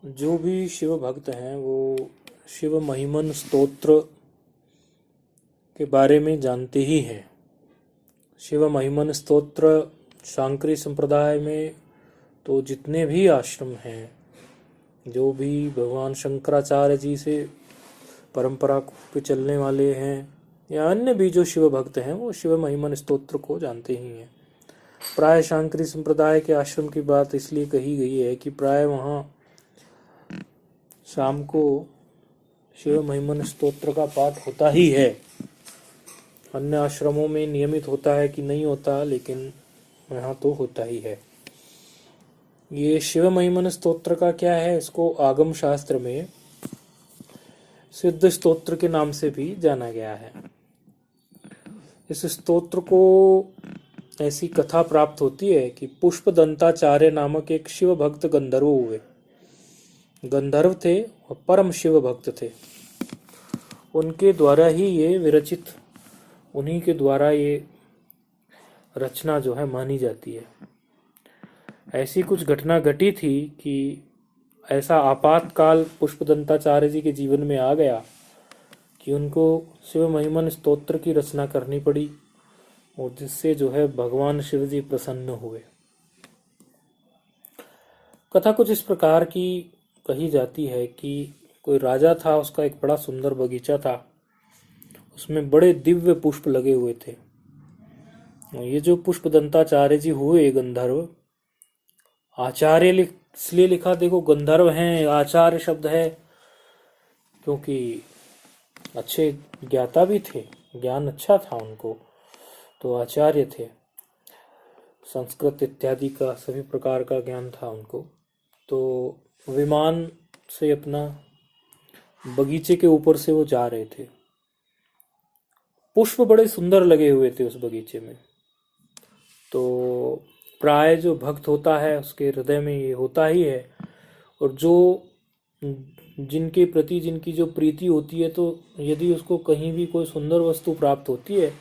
जो भी शिव भक्त हैं वो शिव महिमन स्तोत्र के बारे में जानते ही हैं। शिव महिमन स्तोत्र शांकरी संप्रदाय में तो जितने भी आश्रम हैं, जो भी भगवान शंकराचार्य जी से परंपरा पे चलने वाले हैं या अन्य भी जो शिव भक्त हैं, वो शिव महिमन स्तोत्र को जानते ही हैं। प्राय शांकरी संप्रदाय के आश्रम की बात इसलिए कही गई है कि प्राय वहाँ शाम को शिव महिमन स्तोत्र का पाठ होता ही है। अन्य आश्रमों में नियमित होता है कि नहीं होता, लेकिन यहाँ तो होता ही है। ये शिव महिमन स्तोत्र का क्या है, इसको आगम शास्त्र में सिद्ध स्तोत्र के नाम से भी जाना गया है। इस स्तोत्र को ऐसी कथा प्राप्त होती है कि पुष्प दंताचार्य नामक एक शिव भक्त गंधर्व हुए। गंधर्व थे और परम शिव भक्त थे। उनके द्वारा ही ये विरचित, उन्हीं के द्वारा ये रचना जो है मानी जाती है। ऐसी कुछ घटना घटी थी कि ऐसा आपातकाल पुष्पदंताचार्य जी के जीवन में आ गया कि उनको शिव महिमन स्तोत्र की रचना करनी पड़ी, और जिससे जो है भगवान शिव जी प्रसन्न हुए। कथा कुछ इस प्रकार की कही जाती है कि कोई राजा था, उसका एक बड़ा सुंदर बगीचा था, उसमें बड़े दिव्य पुष्प लगे हुए थे। ये जो पुष्पदंताचार्य जी हुए गंधर्व, आचार्य इसलिए लिखा, देखो गंधर्व हैं, आचार्य शब्द है क्योंकि अच्छे ज्ञाता भी थे, ज्ञान अच्छा था उनको, तो आचार्य थे। संस्कृत इत्यादि का सभी प्रकार का ज्ञान था उनको। तो विमान से अपना बगीचे के ऊपर से वो जा रहे थे। पुष्प बड़े सुंदर लगे हुए थे उस बगीचे में। तो प्राय जो भक्त होता है उसके हृदय में ये होता ही है, और जो जिनके प्रति जिनकी जो प्रीति होती है, तो यदि उसको कहीं भी कोई सुंदर वस्तु प्राप्त होती है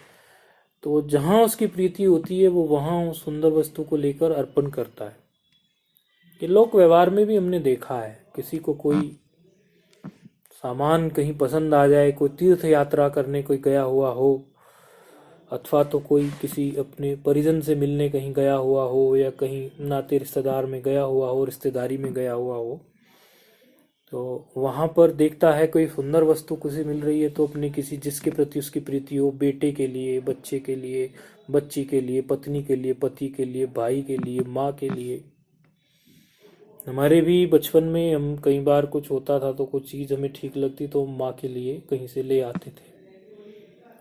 तो जहाँ उसकी प्रीति होती है वो वहाँ उस सुंदर वस्तु को लेकर अर्पण करता है। ये लोक व्यवहार में भी हमने देखा है। किसी को कोई सामान कहीं पसंद आ जाए, कोई तीर्थ यात्रा करने कोई गया हुआ हो, अथवा तो कोई किसी अपने परिजन से मिलने कहीं गया हुआ हो, या कहीं नाते रिश्तेदार में गया हुआ हो, रिश्तेदारी में गया हुआ हो, तो वहाँ पर देखता है कोई सुंदर वस्तु किसी मिल रही है, तो अपने किसी जिसके प्रति उसकी प्रीति हो, बेटे के लिए, बच्चे के लिए, बच्ची के लिए, पत्नी के लिए, पति के लिए, भाई के लिए, माँ के लिए। हमारे भी बचपन में हम कई बार कुछ होता था तो कुछ चीज़ हमें ठीक लगती तो हम माँ के लिए कहीं से ले आते थे।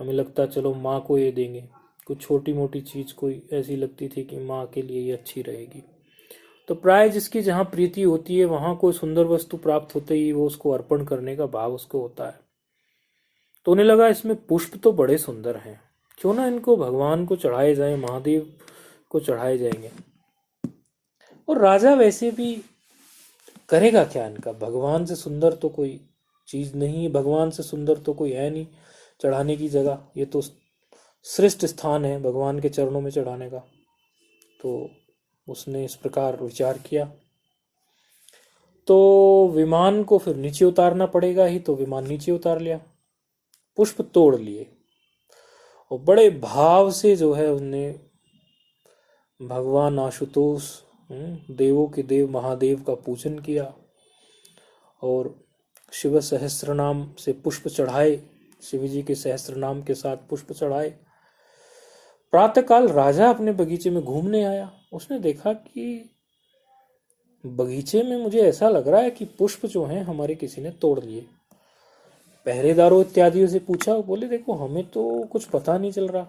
हमें लगता चलो माँ को ये देंगे। कुछ छोटी मोटी चीज़ कोई ऐसी लगती थी कि माँ के लिए ये अच्छी रहेगी। तो प्राय जिसकी जहाँ प्रीति होती है वहाँ कोई सुंदर वस्तु प्राप्त होते ही वो उसको अर्पण करने का भाव उसको होता है। तो उन्हें लगा इसमें पुष्प तो बड़े सुंदर हैं, क्यों ना इनको भगवान को चढ़ाए जाए, महादेव को चढ़ाए जाएंगे। और राजा वैसे भी करेगा क्या इनका, भगवान से सुंदर तो कोई चीज नहीं है, भगवान से सुंदर तो कोई है नहीं चढ़ाने की जगह। ये तो श्रेष्ठ स्थान है भगवान के चरणों में चढ़ाने का। तो उसने इस प्रकार विचार किया। तो विमान को फिर नीचे उतारना पड़ेगा ही, तो विमान नीचे उतार लिया, पुष्प तोड़ लिए, और बड़े भाव से जो है उनने भगवान आशुतोष, देवों के देव महादेव का पूजन किया, और शिव सहस्त्र नाम से पुष्प चढ़ाए, शिव जी के सहस्त्र नाम के साथ पुष्प चढ़ाए। प्रातःकाल राजा अपने बगीचे में घूमने आया। उसने देखा कि बगीचे में मुझे ऐसा लग रहा है कि पुष्प जो हैं हमारे किसी ने तोड़ लिए। पहरेदारों इत्यादियों से पूछा, बोले देखो हमें तो कुछ पता नहीं चल रहा।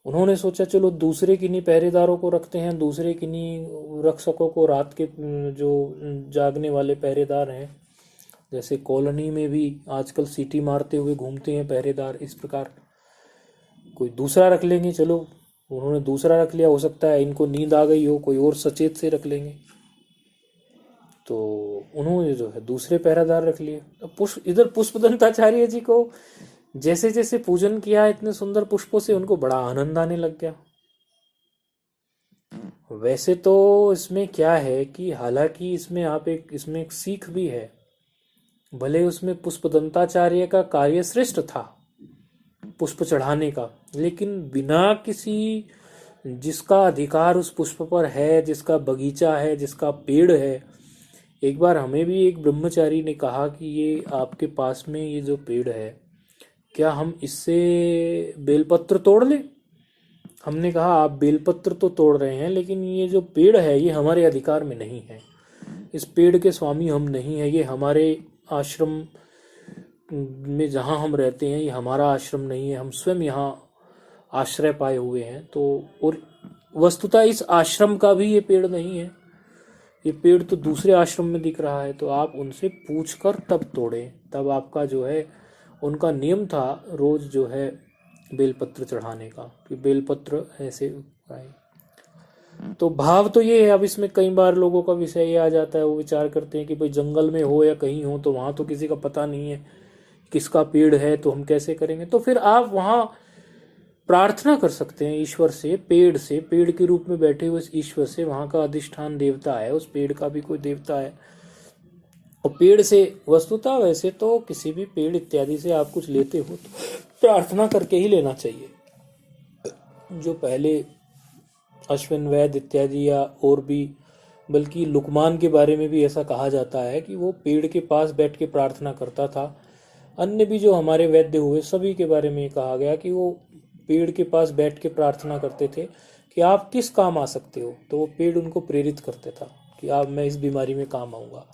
उन्होंने सोचा चलो दूसरे किन्हीं पहरेदारों को रखते हैं, दूसरे किन्हीं रक्षकों को, रात के जो जागने वाले पहरेदार हैं, जैसे कॉलोनी में भी आजकल सीटी मारते हुए घूमते हैं पहरेदार, इस प्रकार कोई दूसरा रख लेंगे। चलो उन्होंने दूसरा रख लिया, हो सकता है इनको नींद आ गई हो, कोई और सचेत से रख लेंगे। तो उन्होंने जो है दूसरे पहरेदार रख लिए। इधर पुष्पदंताचार्य जी को जैसे जैसे पूजन किया इतने सुंदर पुष्पों से, उनको बड़ा आनंद आने लग गया। वैसे तो इसमें क्या है कि हालांकि इसमें एक सीख भी है। भले उसमें पुष्पदंताचार्य का कार्य श्रेष्ठ था पुष्प चढ़ाने का, लेकिन बिना किसी, जिसका अधिकार उस पुष्प पर है, जिसका बगीचा है, जिसका पेड़ है। एक बार हमें भी एक ब्रह्मचारी ने कहा कि ये आपके पास में ये जो पेड़ है, क्या हम इससे बेलपत्र तोड़ लें? हमने कहा आप बेलपत्र तो तोड़ रहे हैं, लेकिन ये जो पेड़ है ये हमारे अधिकार में नहीं है। इस पेड़ के स्वामी हम नहीं है। ये हमारे आश्रम में जहाँ हम रहते हैं ये हमारा आश्रम नहीं है। हम स्वयं यहाँ आश्रय पाए हुए हैं। तो और वस्तुतः इस आश्रम का भी ये पेड़ नहीं है। ये पेड़ तो दूसरे आश्रम में दिख रहा है। तो आप उनसे पूछकर तब तोड़ें। तब आपका जो है, उनका नियम था रोज जो है बेलपत्र चढ़ाने का, कि बेलपत्र ऐसे आए। तो भाव तो ये है। अब इसमें कई बार लोगों का विषय ये आ जाता है, वो विचार करते हैं कि भाई जंगल में हो या कहीं हो, तो वहां तो किसी का पता नहीं है किसका पेड़ है, तो हम कैसे करेंगे? तो फिर आप वहां प्रार्थना कर सकते हैं ईश्वर से, पेड़ के रूप में बैठे हुए ईश्वर से। वहां का अधिष्ठान देवता है, उस पेड़ का भी कोई देवता है। और पेड़ से वस्तुतः वैसे तो किसी भी पेड़ इत्यादि से आप कुछ लेते हो तो प्रार्थना करके ही लेना चाहिए। जो पहले अश्विन वैद इत्यादि या और भी, बल्कि लुकमान के बारे में भी ऐसा कहा जाता है कि वो पेड़ के पास बैठ के प्रार्थना करता था। अन्य भी जो हमारे वैद्य हुए सभी के बारे में कहा गया कि वो पेड़ के पास बैठ के प्रार्थना करते थे कि आप किस काम आ सकते हो। तो वो पेड़ उनको प्रेरित करते था कि आप, मैं इस बीमारी में काम आऊँगा।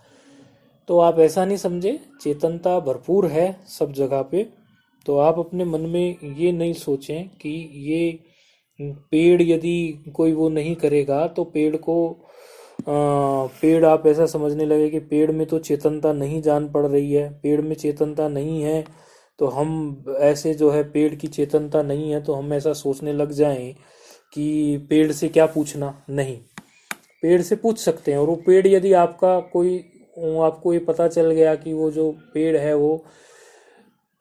तो आप ऐसा नहीं समझे, चेतनता भरपूर है सब जगह पे। तो आप अपने मन में ये नहीं सोचें कि ये पेड़ यदि कोई वो नहीं करेगा तो पेड़ आप ऐसा समझने लगे कि पेड़ में तो चेतनता नहीं जान पड़ रही है, पेड़ में चेतनता नहीं है, तो हम ऐसे जो है, पेड़ की चेतनता नहीं है तो हम ऐसा सोचने लग जाएं कि पेड़ से क्या पूछना। नहीं, पेड़ से पूछ सकते हैं। और वो पेड़ यदि आपको ये पता चल गया कि वो जो पेड़ है वो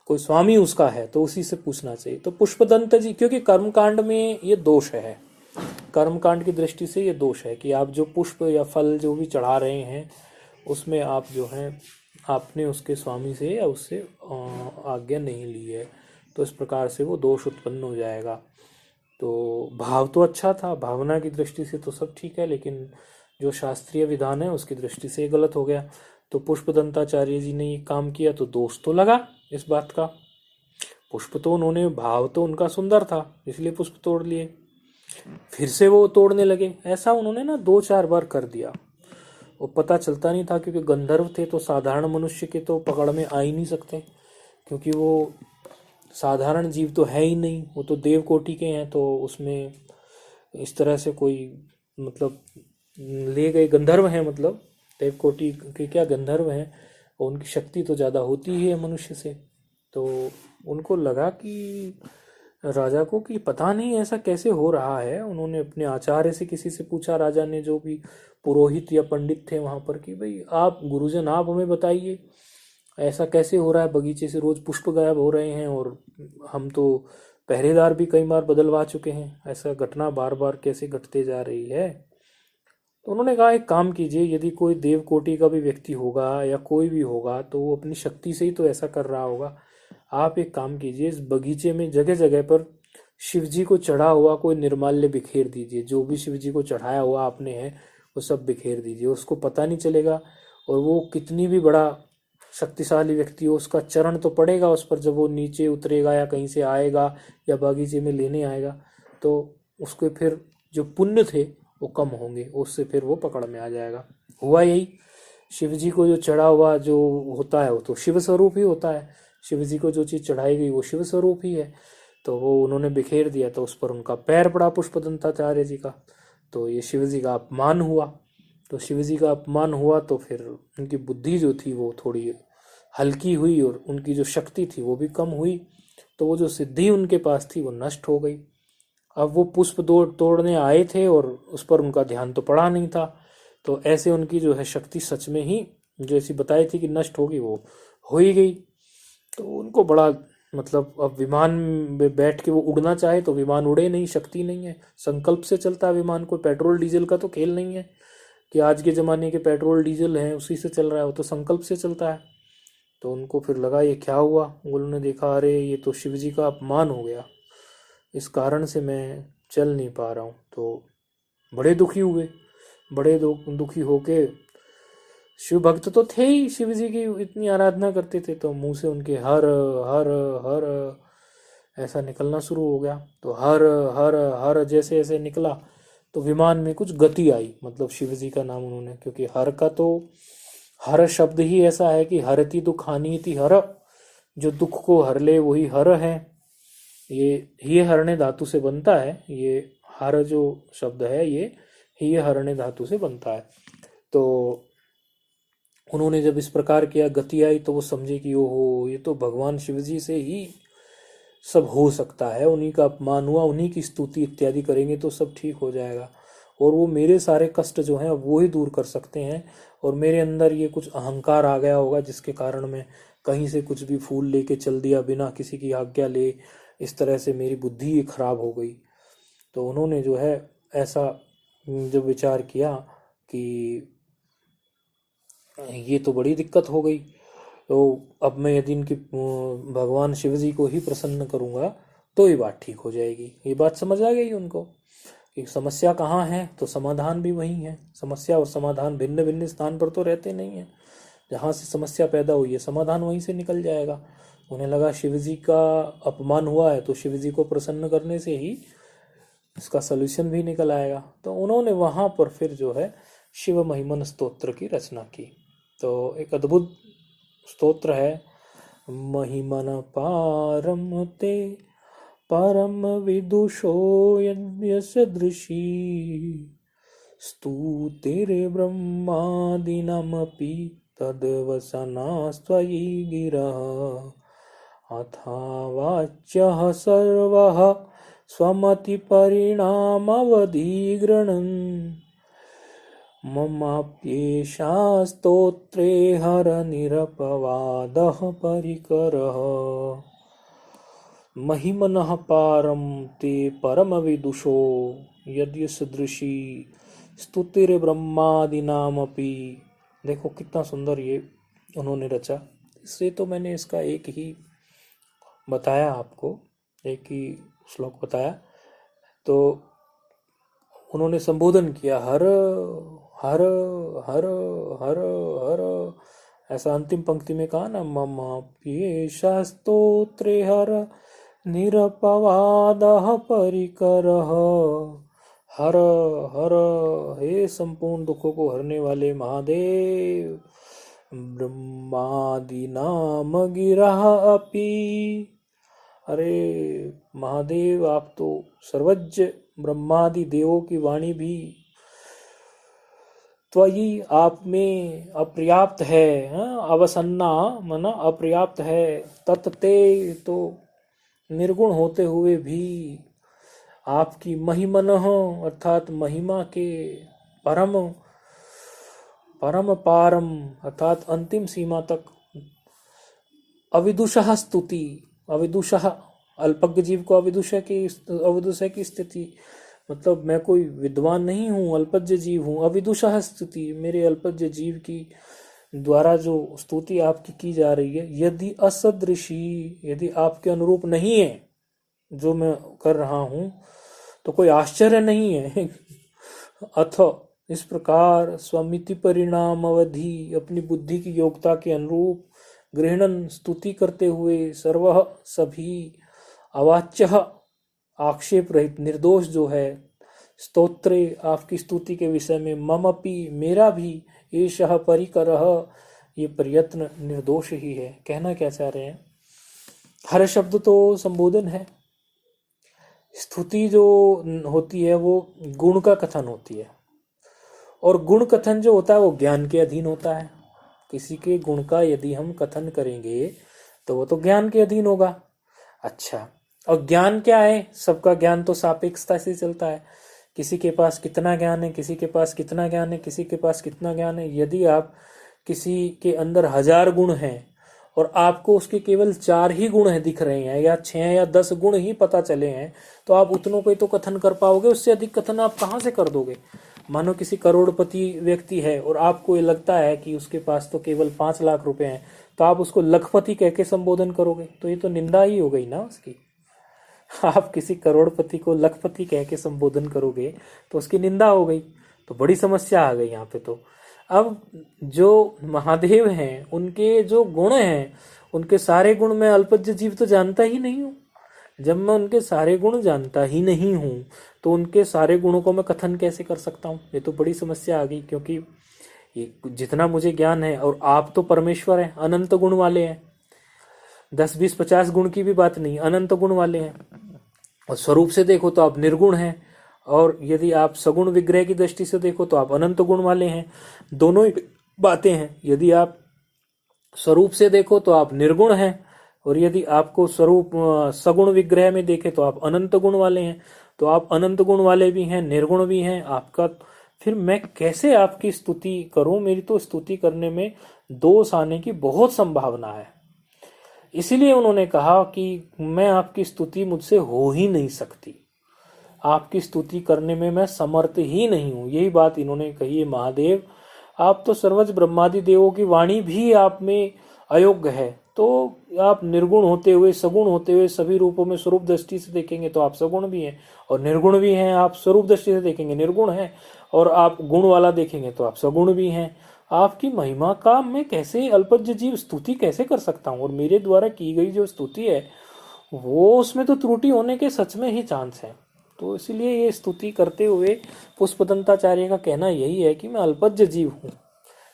कोई स्वामी उसका है, तो उसी से पूछना चाहिए। तो पुष्पदंत जी, क्योंकि कर्मकांड में ये दोष है, कर्मकांड की दृष्टि से ये दोष है कि आप जो पुष्प या फल जो भी चढ़ा रहे हैं उसमें आप जो है आपने उसके स्वामी से या उससे आज्ञा नहीं ली है, तो इस प्रकार से वो दोष उत्पन्न हो जाएगा। तो भाव तो अच्छा था, भावना की दृष्टि से तो सब ठीक है, लेकिन जो शास्त्रीय विधान है उसकी दृष्टि से गलत हो गया। तो पुष्पदंताचार्य जी ने ये काम किया तो दोष तो लगा इस बात का। पुष्प तो उन्होंने, भाव तो उनका सुंदर था इसलिए पुष्प तोड़ लिए, फिर से वो तोड़ने लगे। ऐसा उन्होंने ना 2-4 बार कर दिया। वो पता चलता नहीं था, क्योंकि गंधर्व थे तो साधारण मनुष्य के तो पकड़ में आ ही नहीं सकते, क्योंकि वो साधारण जीव तो है ही नहीं, वो तो देव कोटि के हैं। तो उसमें इस तरह से कोई, मतलब ले गए गंधर्व हैं, मतलब देव कोटि के क्या गंधर्व हैं, और उनकी शक्ति तो ज़्यादा होती ही है मनुष्य से। तो उनको लगा कि राजा को कि पता नहीं ऐसा कैसे हो रहा है। उन्होंने अपने आचार्य से, किसी से पूछा, राजा ने, जो भी पुरोहित या पंडित थे वहाँ पर, कि भाई आप गुरुजन, आप हमें बताइए ऐसा कैसे हो रहा है, बगीचे से रोज पुष्प गायब हो रहे हैं और हम तो पहरेदार भी कई बार बदलवा चुके हैं, ऐसा घटना बार बार कैसे घटते जा रही है। तो उन्होंने कहा एक काम कीजिए, यदि कोई देव कोटि का भी व्यक्ति होगा या कोई भी होगा तो वो अपनी शक्ति से ही तो ऐसा कर रहा होगा। आप एक काम कीजिए, इस बगीचे में जगह जगह पर शिव जी को चढ़ा हुआ कोई निर्माल्य बिखेर दीजिए। जो भी शिव जी को चढ़ाया हुआ आपने है वो सब बिखेर दीजिए, उसको पता नहीं चलेगा। और वो कितनी भी बड़ा शक्तिशाली व्यक्ति हो, उसका चरण तो पड़ेगा उस पर, जब वो नीचे उतरेगा या कहीं से आएगा या बगीचे में लेने आएगा, तो उसके फिर जो पुण्य थे वो कम होंगे, उससे फिर वो पकड़ में आ जाएगा। हुआ यही, शिव जी को जो चढ़ा हुआ जो होता है वो तो शिव स्वरूप ही होता है। शिव जी को जो चीज़ चढ़ाई गई वो शिव स्वरूप ही है। तो वो उन्होंने बिखेर दिया, तो उस पर उनका पैर पड़ा पुष्पदंताचार्य जी का। तो ये शिव जी का अपमान हुआ। तो शिव जी का अपमान हुआ तो फिर उनकी बुद्धि जो थी वो थोड़ी हल्की हुई और उनकी जो शक्ति थी वो भी कम हुई। तो वो जो सिद्धि उनके पास थी वो नष्ट हो गई। अब वो पुष्प तोड़ने आए थे और उस पर उनका ध्यान तो पड़ा नहीं था। तो ऐसे उनकी जो है शक्ति सच में ही जैसी बताई थी कि नष्ट होगी, वो हो ही गई। तो उनको बड़ा मतलब अब विमान में बैठ के वो उड़ना चाहे तो विमान उड़े नहीं, शक्ति नहीं है, संकल्प से चलता है विमान। कोई पेट्रोल डीजल का तो खेल नहीं है कि आज के ज़माने के पेट्रोल डीजल हैं उसी से चल रहा है, वो तो संकल्प से चलता है। तो उनको फिर लगा ये क्या हुआ, उन्होंने देखा अरे ये तो शिव जी का अपमान हो गया, इस कारण से मैं चल नहीं पा रहा हूँ। तो बड़े दुखी हुए, बड़े दुखी होके, शिव भक्त तो थे ही, शिव जी की इतनी आराधना करते थे, तो मुंह से उनके हर हर हर ऐसा निकलना शुरू हो गया। तो हर हर हर जैसे ऐसे निकला तो विमान में कुछ गति आई, मतलब शिव जी का नाम उन्होंने, क्योंकि हर का तो हर शब्द ही ऐसा है कि हरति दुखानीति हर, जो दुख को हर ले वही हर है। ये हरणे धातु से बनता है, ये हर जो शब्द है ये हरणे धातु से बनता है। तो उन्होंने जब इस प्रकार किया, गति आई, तो वो समझे कि ओहो ये तो भगवान शिव जी से ही सब हो सकता है, उन्हीं का अपमान हुआ, उन्हीं की स्तुति इत्यादि करेंगे तो सब ठीक हो जाएगा, और वो मेरे सारे कष्ट जो हैं वो ही दूर कर सकते हैं। और मेरे अंदर ये कुछ अहंकार आ गया होगा जिसके कारण मैं कहीं से कुछ भी फूल लेके चल दिया बिना किसी की आज्ञा ले, इस तरह से मेरी बुद्धि ही खराब हो गई। तो उन्होंने जो है ऐसा जब विचार किया कि ये तो बड़ी दिक्कत हो गई, तो अब मैं यदि इनकी भगवान शिव जी को ही प्रसन्न करूंगा तो ये बात ठीक हो जाएगी। ये बात समझ आ गई उनको कि समस्या कहाँ है तो समाधान भी वही है। समस्या और समाधान भिन्न भिन्न स्थान पर तो रहते नहीं है, जहाँ से समस्या पैदा हुई है समाधान वहीं से निकल जाएगा। उन्हें लगा शिव जी का अपमान हुआ है तो शिव जी को प्रसन्न करने से ही इसका सलूशन भी निकल आएगा। तो उन्होंने वहाँ पर फिर जो है शिव महिमन स्तोत्र की रचना की। तो एक अद्भुत स्तोत्र है, महिमन पारम ते परम विदुषो यद्यसदृशी स्तुतिर्ब्रह्मादीनामपि तद्वसनास्त्वयि गिरः अथावाच्यः सर्वः स्वमतिपरिणामवधिगृह्णन् ममाप्येषा स्तोत्रे हरनिरपवादः परिकरः महिमनः पारं ते परमविदुषो यद्यसदृशी स्तुतिर्ब्रह्मादीनामपि। देखो कितना सुंदर ये उन्होंने रचा। इससे तो मैंने इसका एक ही बताया आपको, एक ही श्लोक बताया। तो उन्होंने संबोधन किया हर हर हर हर हर, ऐसा अंतिम पंक्ति में कहा ना, मम प्येषा स्तोत्रे हर निरपवादः परिकरः। हर हर, हे संपूर्ण दुखों को हरने वाले महादेव, ब्रह्मादि नाम गिरः अपि। अरे महादेव आप तो सर्वज्ञ, ब्रह्मादि देवों की वाणी भी त्वयि आप में अपर्याप्त है, अवसन्ना मना अपर्याप्त है, तत्ते तो निर्गुण होते हुए भी आपकी महिमन अर्थात महिमा के परम परम पारम अर्थात अंतिम सीमा तक, अविदुषः स्तुति, अविदुषः अल्पज्ञ जीव को अविदुषः की स्थिति, मतलब मैं कोई विद्वान नहीं हूँ, अल्पज्ञ जीव हूँ। अविदुषः स्तुति, मेरे अल्पज्ञ जीव की द्वारा जो स्तुति आपकी की जा रही है, यदि असदृशी, यदि आपके अनुरूप नहीं है जो मैं कर रहा हूँ तो कोई आश्चर्य नहीं है। अथ इस प्रकार स्वमिति परिणाम अवधि, अपनी बुद्धि की योग्यता के अनुरूप, गृहणन स्तुति करते हुए, सर्व सभी, अवाच्य आक्षेप रहित, निर्दोष जो है, स्तोत्रे आपकी स्तुति के विषय में, ममपि मेरा भी, एषः परिकरः ये प्रयत्न निर्दोष ही है। कहना क्या चाह रहे हैं, हर शब्द तो संबोधन है, स्तुति जो होती है वो गुण का कथन होती है, और गुण कथन जो होता है वो ज्ञान के अधीन होता है। किसी के गुण का यदि हम कथन करेंगे तो वो तो ज्ञान के अधीन होगा। अच्छा, और ज्ञान क्या है, सबका ज्ञान तो सापेक्षता से चलता है, किसी के पास कितना ज्ञान है, किसी के पास कितना ज्ञान है, किसी के पास कितना ज्ञान है। यदि आप किसी के अंदर 1000 गुण हैं और आपको उसके केवल 4 ही गुण है दिख रहे हैं, या 6 या 10 गुण ही पता चले हैं, तो आप उतनों को ही तो कथन कर पाओगे, उससे अधिक कथन आप कहाँ से कर दोगे। मानो किसी करोड़पति व्यक्ति है और आपको ये लगता है कि उसके पास तो केवल 5 लाख रुपए हैं, तो आप उसको लखपति कह के संबोधन करोगे, तो ये तो निंदा ही हो गई ना उसकी। आप किसी करोड़पति को लखपति कह के संबोधन करोगे तो उसकी निंदा हो गई, तो बड़ी समस्या आ गई यहाँ पे। तो अब जो महादेव हैं उनके जो गुण हैं, उनके सारे गुण मैं अल्पज्य जीव तो जानता ही नहीं हूँ। जब मैं उनके सारे गुण जानता ही नहीं हूँ तो उनके सारे गुणों को मैं कथन कैसे कर सकता हूँ, ये तो बड़ी समस्या आ गई। क्योंकि ये जितना मुझे ज्ञान है, और आप तो परमेश्वर हैं, अनंत गुण वाले हैं, 10 20 50 गुण की भी बात नहीं, अनंत गुण वाले हैं। और स्वरूप से देखो तो आप निर्गुण हैं, और यदि आप सगुण विग्रह की दृष्टि से देखो तो आप अनंत गुण वाले हैं। दोनों ही बातें हैं। यदि आप स्वरूप से देखो तो आप निर्गुण हैं, और यदि आपको स्वरूप सगुण विग्रह में देखे तो आप अनंत गुण वाले हैं। तो आप अनंत गुण वाले भी हैं, निर्गुण भी हैं आपका। फिर मैं कैसे आपकी स्तुति करूं? मेरी तो स्तुति करने में दोष आने की बहुत संभावना है। इसीलिए उन्होंने कहा कि मैं आपकी स्तुति मुझसे हो ही नहीं सकती, आपकी स्तुति करने में मैं समर्थ ही नहीं हूं। यही बात इन्होंने कही है, महादेव आप तो सर्वज ब्रह्मादि देवों की वाणी भी आप में अयोग्य है। तो आप निर्गुण होते हुए, सगुण होते हुए, सभी रूपों में स्वरूप दृष्टि से देखेंगे तो आप सगुण भी हैं और निर्गुण भी हैं। आप स्वरूप दृष्टि से देखेंगे निर्गुण हैं, और आप गुण वाला देखेंगे तो आप सगुण भी हैं। आपकी महिमा का मैं कैसे अल्पज्य जीव स्तुति कैसे कर सकता हूँ? और मेरे द्वारा की गई जो स्तुति है वो, उसमें तो त्रुटि होने के सच में ही चांस है। तो इसलिए ये स्तुति करते हुए पुष्पदंताचार्य का कहना यही है कि मैं अल्पज्य जीव हूँ,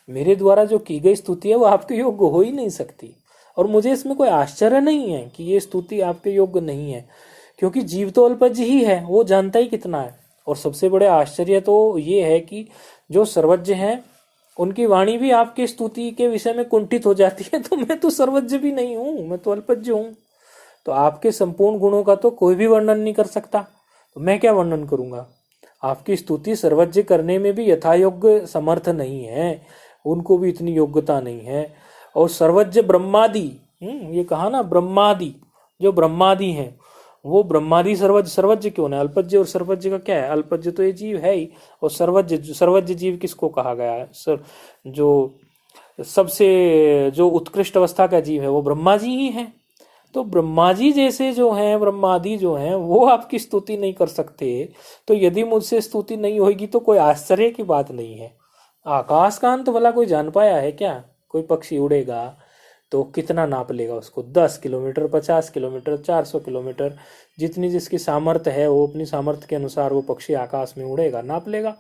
मेरे द्वारा जो की गई स्तुति है वो आपके योग्य हो ही नहीं सकती। और मुझे इसमें कोई आश्चर्य नहीं है कि ये स्तुति आपके योग्य नहीं है, क्योंकि जीव तो अल्पज्य ही है, वो जानता ही कितना है। और सबसे बड़े आश्चर्य तो ये है कि जो सर्वज्ञ हैं उनकी वाणी भी आपकी स्तुति के विषय में कुंठित हो जाती है। तो मैं तो सर्वज्ञ भी नहीं हूँ, मैं तो अल्पज्य हूँ। तो आपके संपूर्ण गुणों का तो कोई भी वर्णन नहीं कर सकता, तो मैं क्या वर्णन करूंगा? आपकी स्तुति सर्वज्ञ करने में भी यथायोग्य समर्थ नहीं है, उनको भी इतनी योग्यता नहीं है। और सर्वज्ञ ब्रह्मादि, ये कहा ना, ब्रह्मादि, जो ब्रह्मादि हैं वो ब्रह्मादि सर्वज्ञ, सर्वज्ञ क्यों ना? अल्पज्ञ और सर्वज्ञ का क्या है? अल्पज्ञ तो ये जीव है ही, और सर्वज्ञ, सर्वज्ञ जीव किसको कहा गया है? जो सबसे जो उत्कृष्ट अवस्था का जीव है वो ब्रह्मा जी ही है। तो ब्रह्मा जी जैसे जो हैं, ब्रह्मादि जो हैं, वो आपकी स्तुति नहीं कर सकते। तो यदि मुझसे स्तुति नहीं होगी तो कोई आश्चर्य की बात नहीं है। आकाश का अंत भला कोई जान पाया है क्या? कोई पक्षी उड़ेगा तो कितना नाप लेगा उसको? 10 किलोमीटर, 50 किलोमीटर, 400 किलोमीटर, जितनी जिसकी सामर्थ्य है वो अपनी सामर्थ्य के अनुसार वो पक्षी आकाश में उड़ेगा, नाप लेगा।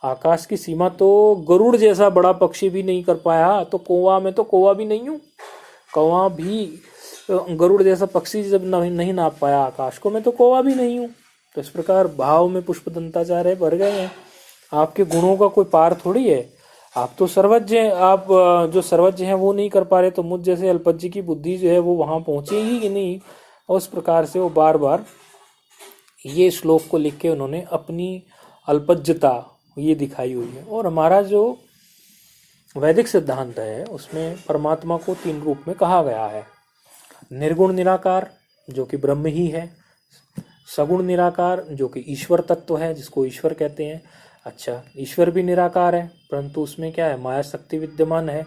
आकाश की सीमा तो गरुड़ जैसा बड़ा पक्षी भी नहीं कर पाया, तो कौवा में तो कौवा भी नहीं हूँ, कौवा भी गरुड़ जैसा पक्षी जब नहीं नाप पाया आकाश को, मैं तो कौवा भी नहीं हूँ। तो इस प्रकार भाव में पुष्पदंताचार्य भर गए हैं। आपके गुणों का कोई पार थोड़ी है, आप तो सर्वज्ञ हैं। आप जो सर्वज्ञ हैं वो नहीं कर पा रहे, तो मुझ जैसे अल्पज्ञ की बुद्धि जो है वो वहां पहुंचेगी कि नहीं? और उस प्रकार से वो बार बार ये श्लोक को लिख के उन्होंने अपनी अल्पज्ञता ये दिखाई हुई है। और हमारा जो वैदिक सिद्धांत है उसमें परमात्मा को 3 रूप में कहा गया है। निर्गुण निराकार जो कि ब्रह्म ही है, सगुण निराकार जो कि ईश्वर तत्व है, जिसको ईश्वर कहते हैं। अच्छा, ईश्वर भी निराकार है, परंतु उसमें क्या है? माया शक्ति विद्यमान है,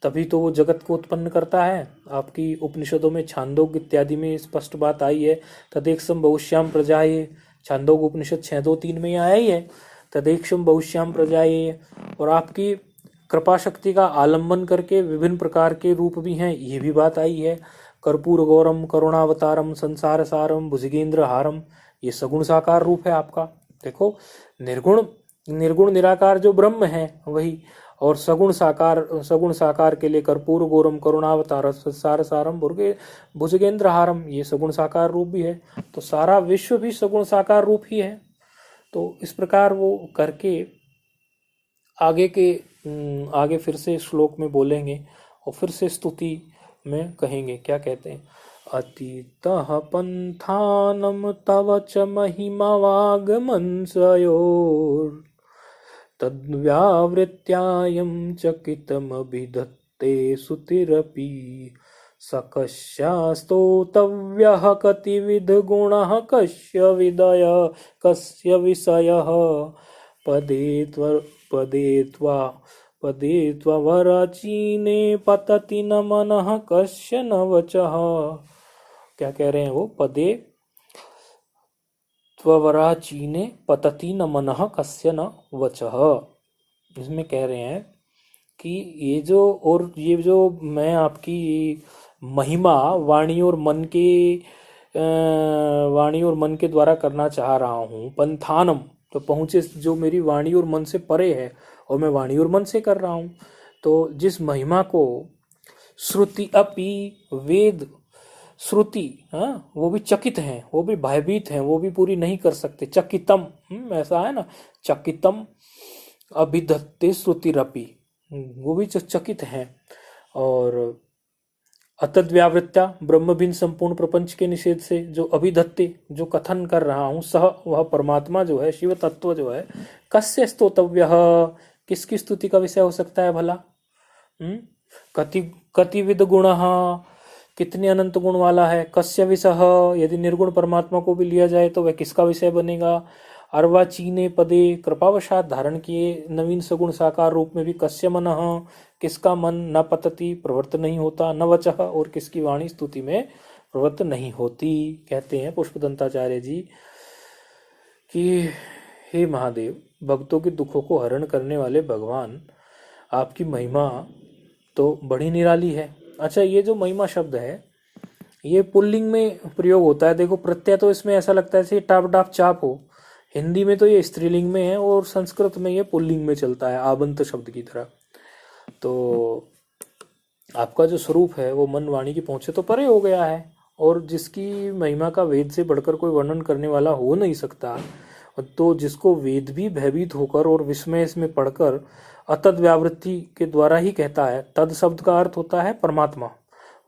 तभी तो वो जगत को उत्पन्न करता है। आपकी उपनिषदों में छांदोग्य इत्यादि में स्पष्ट बात आई है, तदेक्षम बहुश्याम प्रजाये। छांदोग्य उपनिषद 6:2-3 में आया ही है, तदेक्षम बहुश्याम प्रजाये। और आपकी कृपा शक्ति का आलंबन करके विभिन्न प्रकार के रूप भी हैं, ये भी बात आई है। कर्पूर गौरम करुणावतारम संसार सारम भुजगेंद्र हारम, ये सगुण साकार रूप है आपका। देखो, निर्गुण निराकार जो ब्रह्म है वही, और सगुण साकार के लिए कर्पूर गौरम करुणावतार संसार सारम भुजगेंद्र हारम, ये सगुण साकार रूप भी है। तो सारा विश्व भी सगुण साकार रूप ही है। तो इस प्रकार वो करके आगे फिर से श्लोक में बोलेंगे और फिर से स्तुति में कहेंगे। क्या कहते हैं? अतीतः पंथानम तव च महिमावागमंसयोर तद्व्यावृत्यायं चकितमभिधत्ते सुतिरपि स कस्यास्तोतव्यः कतिविध गुणः कस्य विदय कस्य विषयः पदे त्व पदे त्वा पदे त्ववरचीने पतति न मनः कस्य न वचः। क्या कह रहे हैं वो? पदे त्ववराचीने पतति न मनः कस्य न वचः। इसमें कह रहे हैं कि ये जो मैं आपकी महिमा वाणी और मन के द्वारा करना चाह रहा हूँ, पंथानम, तो पहुँचे जो मेरी वाणी और मन से परे है, और मैं वाणी और मन से कर रहा हूँ। तो जिस महिमा को श्रुति अपि वेद श्रुति, हाँ, वो भी चकित हैं, वो भी भयभीत हैं, वो भी पूरी नहीं कर सकते। चकितम, ऐसा है ना, चकितम अभिधत्ते श्रुतिरपि, वो भी चकित हैं। और अतद्व्यावृत्या ब्रह्म भिन्न संपूर्ण प्रपंच के निषेध से जो अभिधत्ते, जो कथन कर रहा हूँ, सह, वह परमात्मा जो है, शिव तत्व जो है, कस्य स्तोतव्य, किसकी स्तुति का विषय हो सकता है भला? कतिविध गुण, कितने अनंत गुण वाला है। कस्य विषह, यदि निर्गुण परमात्मा को भी लिया जाए तो वह किसका विषय बनेगा। अर्वाचीने पदे, कृपावशात धारण किए नवीन सगुण साकार रूप में भी कस्य मनः, किसका मन न पतति, प्रवृत्त नहीं होता, न वचः, और किसकी वाणी स्तुति में प्रवृत्त नहीं होती। कहते हैं पुष्पदंताचार्य जी कि हे महादेव, भक्तों के दुखों को हरण करने वाले भगवान, आपकी महिमा तो बड़ी निराली है। अच्छा, ये जो महिमा शब्द है ये पुल्लिंग में प्रयोग होता है। देखो, प्रत्यय तो इसमें ऐसा लगता है जैसे टाप डाप चाप हो। हिंदी में तो ये स्त्रीलिंग में है और संस्कृत में ये पुल्लिंग में चलता है, आबंत शब्द की तरह। तो आपका जो स्वरूप है वो मन वाणी की पहुंच से तो परे हो गया है, और जिसकी महिमा का वेद से बढ़कर कोई वर्णन करने वाला हो नहीं सकता। तो जिसको वेद भी भयभीत होकर और विस्मय इसमें पढ़कर अतद व्यावृत्ति के द्वारा ही कहता है। तद शब्द का अर्थ होता है परमात्मा,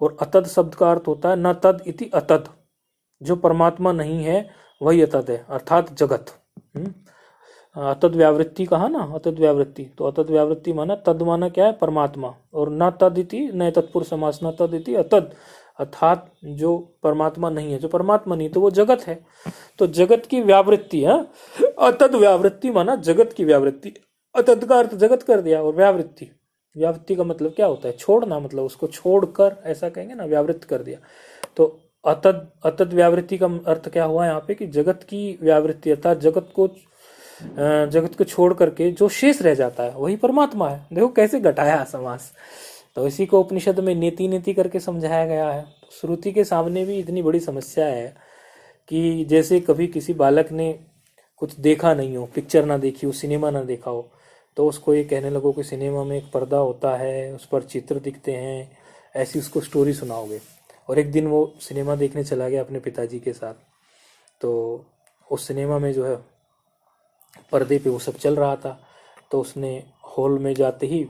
और अतद शब्द का अर्थ होता है न तद इति अतद, जो परमात्मा नहीं है वही अतद है, अर्थात जगत। अतद व्यावृत्ति कहा ना, अतद व्यावृत्ति, तो अतद व्यावृत्ति माना, तद माना क्या है, परमात्मा, और न तद इति नए तत्पुरुष समास, न तद इति अतद, अर्थात जो परमात्मा नहीं है, जो परमात्मा नहीं तो वो जगत है। तो जगत की व्यावृत्ति है, अतद व्यावृत्ति माना जगत की व्यावृत्ति, अतद का अर्थ जगत कर दिया, और व्यावृत्ति, व्यावृत्ति का मतलब क्या होता है, छोड़ना, मतलब उसको छोड़कर, ऐसा कहेंगे ना, व्यावृत्त कर दिया। तो अतद व्यावृत्ति का अर्थ क्या हुआ यहाँ पे कि जगत की व्यावृत्ति, अर्थात जगत को छोड़ करके जो शेष रह जाता है वही परमात्मा है। देखो कैसे घटाया समास। तो इसी को उपनिषद में नेति नेति करके समझाया गया है। श्रुति के सामने भी इतनी बड़ी समस्या है कि जैसे कभी किसी बालक ने कुछ देखा नहीं हो, पिक्चर ना देखी हो, सिनेमा ना देखा हो, तो उसको ये कहने लगो कि सिनेमा में एक पर्दा होता है, उस पर चित्र दिखते हैं, ऐसी उसको स्टोरी सुनाओगे। और एक दिन वो सिनेमा देखने चला गया अपने पिताजी के साथ, तो उस सिनेमा में जो है पर्दे पे वो सब चल रहा था। तो उसने हॉल में जाते ही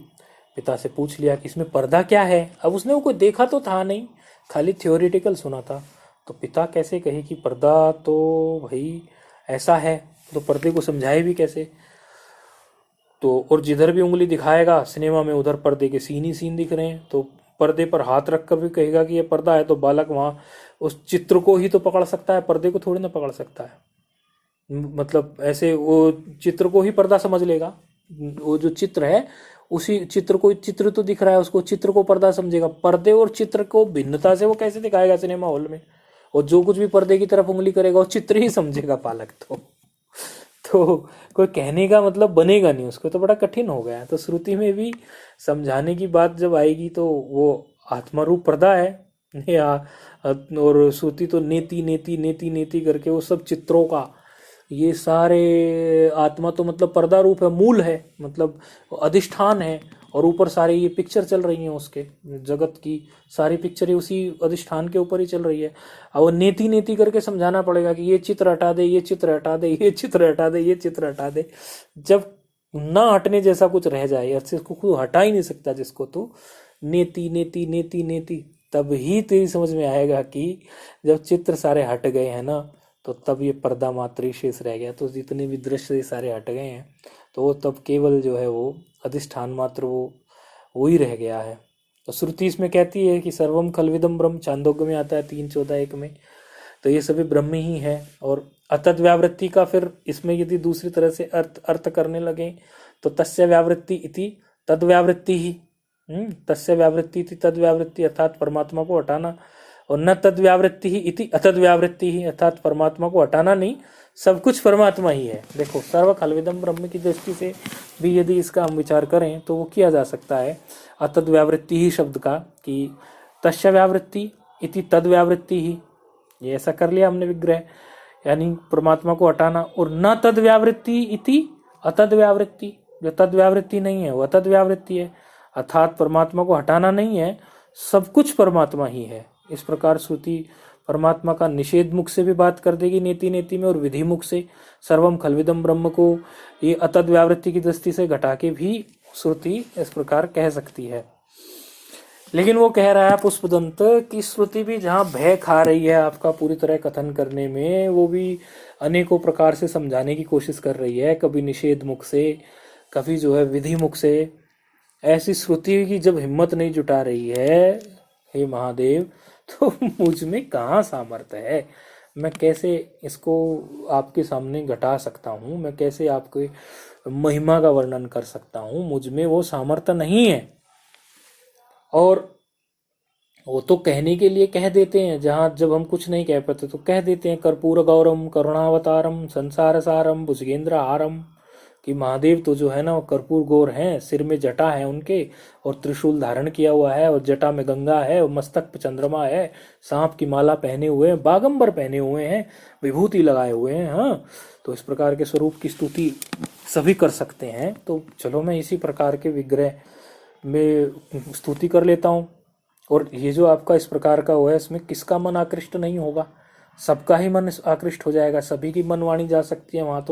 पिता से पूछ लिया कि इसमें पर्दा क्या है। अब उसने वो कोई देखा तो था नहीं, खाली थियोरिटिकल सुना था। तो पिता कैसे कहे कि पर्दा तो भाई ऐसा है, तो पर्दे को समझाए भी कैसे। तो और जिधर भी उंगली दिखाएगा सिनेमा में उधर पर्दे के सीन ही सीन दिख रहे हैं। तो पर्दे पर हाथ रख कर भी कहेगा कि ये पर्दा है, तो बालक वहाँ उस चित्र को ही तो पकड़ सकता है, पर्दे को थोड़ी ना पकड़ सकता है। मतलब ऐसे वो चित्र को ही पर्दा समझ लेगा। वो जो चित्र है उसी चित्र को, चित्र तो दिख रहा है उसको, चित्र को पर्दा समझेगा। पर्दे और चित्र को भिन्नता से वो कैसे दिखाएगा सिनेमा हॉल में। और जो कुछ भी पर्दे की तरफ उंगली करेगा वो चित्र ही समझेगा बालक। तो कोई कहने का मतलब बनेगा नहीं उसको, तो बड़ा कठिन हो गया। तो श्रुति में भी समझाने की बात जब आएगी तो वो आत्मा रूप पर्दा है या, और श्रुति तो नेति नेति नेति नेति करके वो सब चित्रों का, ये सारे आत्मा तो मतलब पर्दा रूप है, मूल है, मतलब अधिष्ठान है। और ऊपर सारे ये पिक्चर चल रही हैं उसके, जगत की सारी पिक्चरें उसी अधिष्ठान के ऊपर ही चल रही है। अब वो नेति नेति करके समझाना पड़ेगा कि ये चित्र हटा दे, ये चित्र हटा दे, ये चित्र हटा दे, ये चित्र हटा दे। जब ना हटने जैसा कुछ रह जाए, अर्थ को खुद हटा ही नहीं सकता जिसको, तो नेति नेति नेति नेति, तब ही तेरी समझ में आएगा कि जब चित्र सारे हट गए हैं ना, तो तब ये पर्दा मात्र ही शेष रह गया। तो जितने भी दृश्य सारे हट गए हैं तो वो तब केवल जो है वो अधिष्ठान मात्र वो ही रह गया है। तो श्रुति इसमें कहती है कि सर्वम खलविदम ब्रह्म, छांदोग्य में आता है 3:14-1 में। तो ये सभी ब्रह्म ही है। और अतद व्यावृत्ति का फिर इसमें यदि दूसरी तरह से अर्थ करने लगे तो तस्य व्यावृत्ति इति तद व्यावृत्ति ही, तस्य व्यावृत्ति इति तद व्यावृत्ति, अर्थात परमात्मा को हटाना। और न तद व्यावृत्ति ही इति अतद व्यावृत्ति ही, अर्थात परमात्मा को हटाना नहीं, सब कुछ परमात्मा ही है। देखो, सर्व खलविदम ब्रह्म की दृष्टि से भी यदि इसका हम विचार करें तो वो किया जा सकता है अतद व्यावृत्ति ही शब्द का, कि तस्य व्यावृत्ति इति तद व्यावृत्ति ही, ये ऐसा कर लिया हमने विग्रह, यानी परमात्मा को हटाना। और न तद व्यावृत्ति इति अतद व्यावृत्ति, जो तद व्यावृत्ति नहीं है वो अतद व्यावृत्ति है, अर्थात परमात्मा को हटाना नहीं है, सब कुछ परमात्मा ही है। इस प्रकार श्रुति परमात्मा का निषेध मुख से भी बात कर देगी नेति नेति में, और विधि मुख से सर्वम खलविदम ब्रह्म को ये अतद व्यावृत्ति की दृष्टि से घटा के भी श्रुति इस प्रकार कह सकती है। लेकिन वो कह रहा है पुष्पदंत की श्रुति भी जहाँ भय खा रही है आपका पूरी तरह कथन करने में, वो भी अनेकों प्रकार से समझाने की कोशिश कर रही है, कभी निषेध मुख से, कभी जो है विधि मुख से। ऐसी श्रुति की जब हिम्मत नहीं जुटा रही है हे महादेव, तो मुझ में कहाँ सामर्थ्य है, मैं कैसे इसको आपके सामने घटा सकता हूँ, मैं कैसे आपके महिमा का वर्णन कर सकता हूँ, मुझ में वो सामर्थ्य नहीं है। और वो तो कहने के लिए कह देते हैं, जहाँ जब हम कुछ नहीं कह पाते तो कह देते हैं कर्पूर गौरम करुणावतारम संसार सारम भुजगेंद्र हारम, कि महादेव तो जो है ना वो कर्पूर गौर हैं, सिर में जटा है उनके और त्रिशूल धारण किया हुआ है, और जटा में गंगा है और मस्तक पे चंद्रमा है, सांप की माला पहने हुए हैं, बागंबर पहने हुए हैं, विभूति लगाए हुए हैं। हाँ, तो इस प्रकार के स्वरूप की स्तुति सभी कर सकते हैं। तो चलो मैं इसी प्रकार के विग्रह में स्तुति कर लेता हूँ। और ये जो आपका इस प्रकार का हुआ है, इसमें किसका मन आकृष्ट नहीं होगा, सबका ही मन आकृष्ट हो जाएगा, सभी की मनवाणी जा सकती है वहां।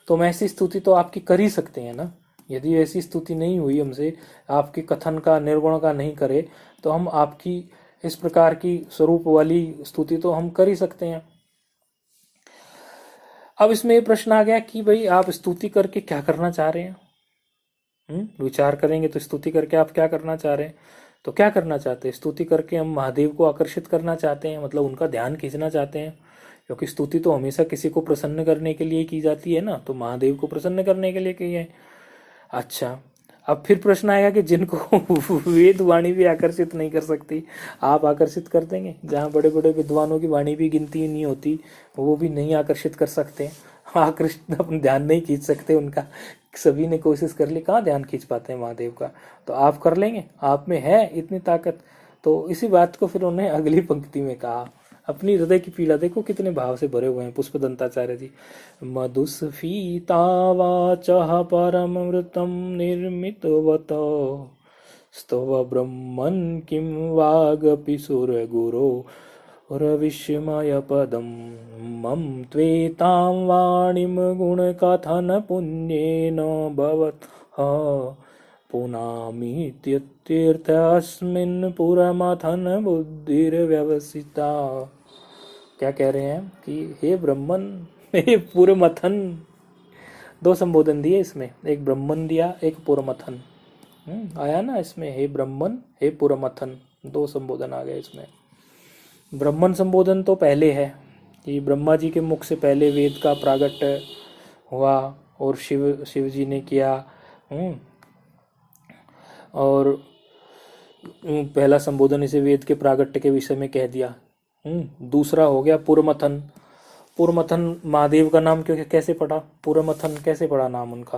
तो हम ऐसी स्तुति तो आपकी कर ही सकते हैं ना। यदि ऐसी स्तुति नहीं हुई हमसे, आपकी कथन का निर्गुण का नहीं करे, तो हम आपकी इस प्रकार की स्वरूप वाली स्तुति तो हम कर ही सकते हैं। अब इसमें ये प्रश्न आ गया कि भाई आप स्तुति करके क्या करना चाह रहे हैं। विचार करेंगे तो स्तुति करके आप क्या करना चाह रहे हैं, तो क्या करना चाहते हैं? स्तुति करके हम महादेव को आकर्षित करना चाहते हैं, मतलब उनका ध्यान खींचना चाहते हैं, क्योंकि स्तुति तो हमेशा किसी को प्रसन्न करने के लिए की जाती है ना, तो महादेव को प्रसन्न करने के लिए की है। अच्छा, अब फिर प्रश्न आएगा कि जिनको वेद वाणी भी आकर्षित नहीं कर सकती, आप आकर्षित कर देंगे? जहाँ बड़े बड़े विद्वानों की वाणी भी गिनती नहीं होती, वो भी नहीं आकर्षित कर सकते, आकर्षित अपना ध्यान नहीं खींच सकते उनका। सभी ने कोशिश कर ली, कहाँ ध्यान खींच पाते हैं महादेव का, तो आप कर लेंगे, आप में है इतनी ताकत। तो इसी बात को फिर उन्हें अगली पंक्ति में कहा। अपनी हृदय की पीड़ा देखो कितने भाव से भरे हुए हैं पुष्पदंताचार्य जी। मधुस्फीता वाचः परमृतं निर्मितवत स्तव ब्रह्मन् किं वागपि सुरगुरो रविस्मय पदम मम त्वेतां वाणीं गुणकथन पुण्येन भवतः पुनामीत्यर्थस्मिन् पुरमथन बुद्धिर्व्यवसिता। क्या कह रहे हैं कि हे ब्रह्मन, हे पुरमथन, दो संबोधन दिए इसमें, एक ब्रह्मन दिया, एक पुरमथन। आया ना इसमें, हे ब्रह्मन हे पुरमथन, दो संबोधन आ गए इसमें। ब्रह्मन संबोधन तो पहले है कि ब्रह्मा जी के मुख से पहले वेद का प्रागट्य हुआ और शिव जी ने किया। और पहला संबोधन इसे वेद के प्रागट्य के विषय में कह दिया। दूसरा हो गया पुरमथन। पुरमथन महादेव का नाम क्यों कैसे पड़ा, पुरमथन कैसे पड़ा नाम उनका?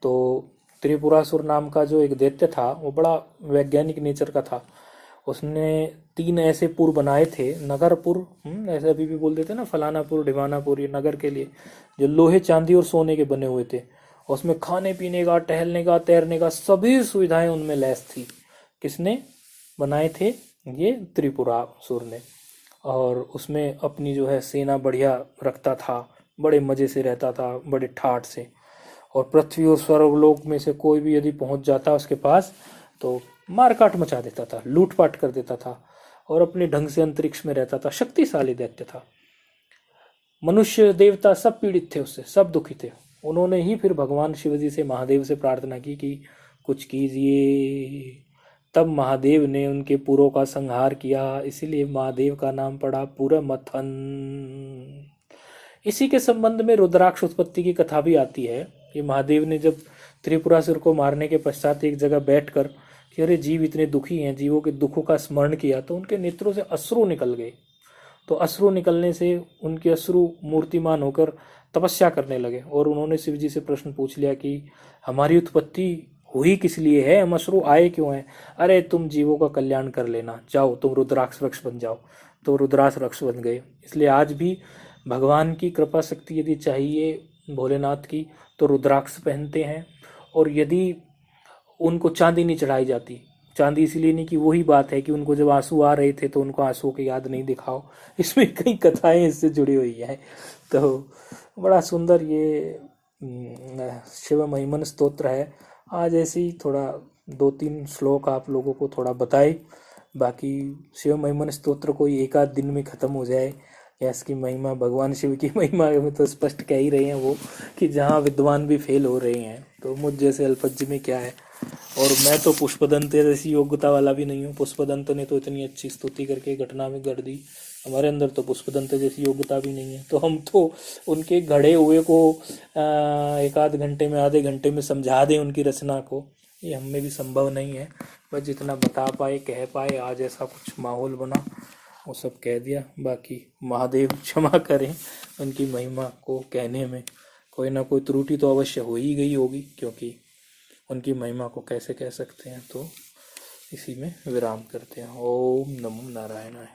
तो त्रिपुरासुर नाम का जो एक दैत्य था वो बड़ा वैज्ञानिक नेचर का था। उसने 3 ऐसे पुर बनाए थे, नगरपुर, ऐसे अभी भी बोल देते ना, फलानापुर ढिवानापुर, ये नगर के लिए, जो लोहे चांदी और सोने के बने हुए थे। उसमें खाने पीने का, टहलने का, तैरने का सभी सुविधाएं उनमें लैस थी। किसने बनाए थे? ये त्रिपुरासुर ने। और उसमें अपनी जो है सेना बढ़िया रखता था, बड़े मजे से रहता था, बड़े ठाठ से। और पृथ्वी और स्वर्गलोक में से कोई भी यदि पहुंच जाता उसके पास तो मारकाट मचा देता था, लूटपाट कर देता था, और अपने ढंग से अंतरिक्ष में रहता था। शक्तिशाली दैत्य था। मनुष्य देवता सब पीड़ित थे उससे, सब दुखी थे। उन्होंने ही फिर भगवान शिव जी से, महादेव से प्रार्थना की कि कुछ कीजिए, तब महादेव ने उनके पुरों का संहार किया, इसीलिए महादेव का नाम पड़ा पुरमथन। इसी के संबंध में रुद्राक्ष उत्पत्ति की कथा भी आती है कि महादेव ने जब त्रिपुरासुर को मारने के पश्चात एक जगह बैठकर कि अरे जीव इतने दुखी हैं, जीवों के दुखों का स्मरण किया, तो उनके नेत्रों से अश्रु निकल गए। तो अश्रु निकलने से उनके अश्रु मूर्तिमान होकर तपस्या करने लगे और उन्होंने शिव जी से प्रश्न पूछ लिया कि हमारी उत्पत्ति हुई किस लिए है, हम अश्रु आए क्यों हैं? अरे तुम जीवों का कल्याण कर लेना, जाओ तुम रुद्राक्ष वृक्ष बन जाओ। तो रुद्राक्ष वृक्ष बन गए। इसलिए आज भी भगवान की कृपा शक्ति यदि चाहिए भोलेनाथ की तो रुद्राक्ष पहनते हैं। और यदि उनको चांदी नहीं चढ़ाई जाती, चांदी इसलिए नहीं कि वही बात है कि उनको जब आंसू आ रहे थे तो उनको आंसुओं की याद नहीं दिखाओ, इसमें कई कथाएं इससे जुड़ी हुई हैं। तो बड़ा सुंदर ये शिव महिमन स्तोत्र है। आज ऐसे ही थोड़ा 2-3 श्लोक आप लोगों को थोड़ा बताए, बाकी शिव महिमन स्तोत्र कोई एक आध दिन में ख़त्म हो जाए या इसकी महिमा, भगवान शिव की महिमा में तो स्पष्ट कह ही रहे हैं वो कि जहाँ विद्वान भी फेल हो रहे हैं, तो मुझ जैसे अल्पज्ञ में क्या है। और मैं तो पुष्पदंत जैसी योग्यता वाला भी नहीं हूँ। पुष्पदंत ने तो इतनी अच्छी स्तुति करके घटना में गढ़ दी, हमारे अंदर तो पुष्पदंत जैसी योग्यता भी नहीं है। तो हम तो उनके गढ़े हुए को एक आध घंटे में, आधे घंटे में समझा दें उनकी रचना को, ये हम में भी संभव नहीं है। बस जितना बता पाए, कह पाए, आज ऐसा कुछ माहौल बना वो सब कह दिया। बाकी महादेव क्षमा करें, उनकी महिमा को कहने में कोई ना कोई त्रुटि तो अवश्य हो ही गई होगी, क्योंकि उनकी महिमा को कैसे कह सकते हैं। तो इसी में विराम करते हैं। ओम नमो नारायणाय।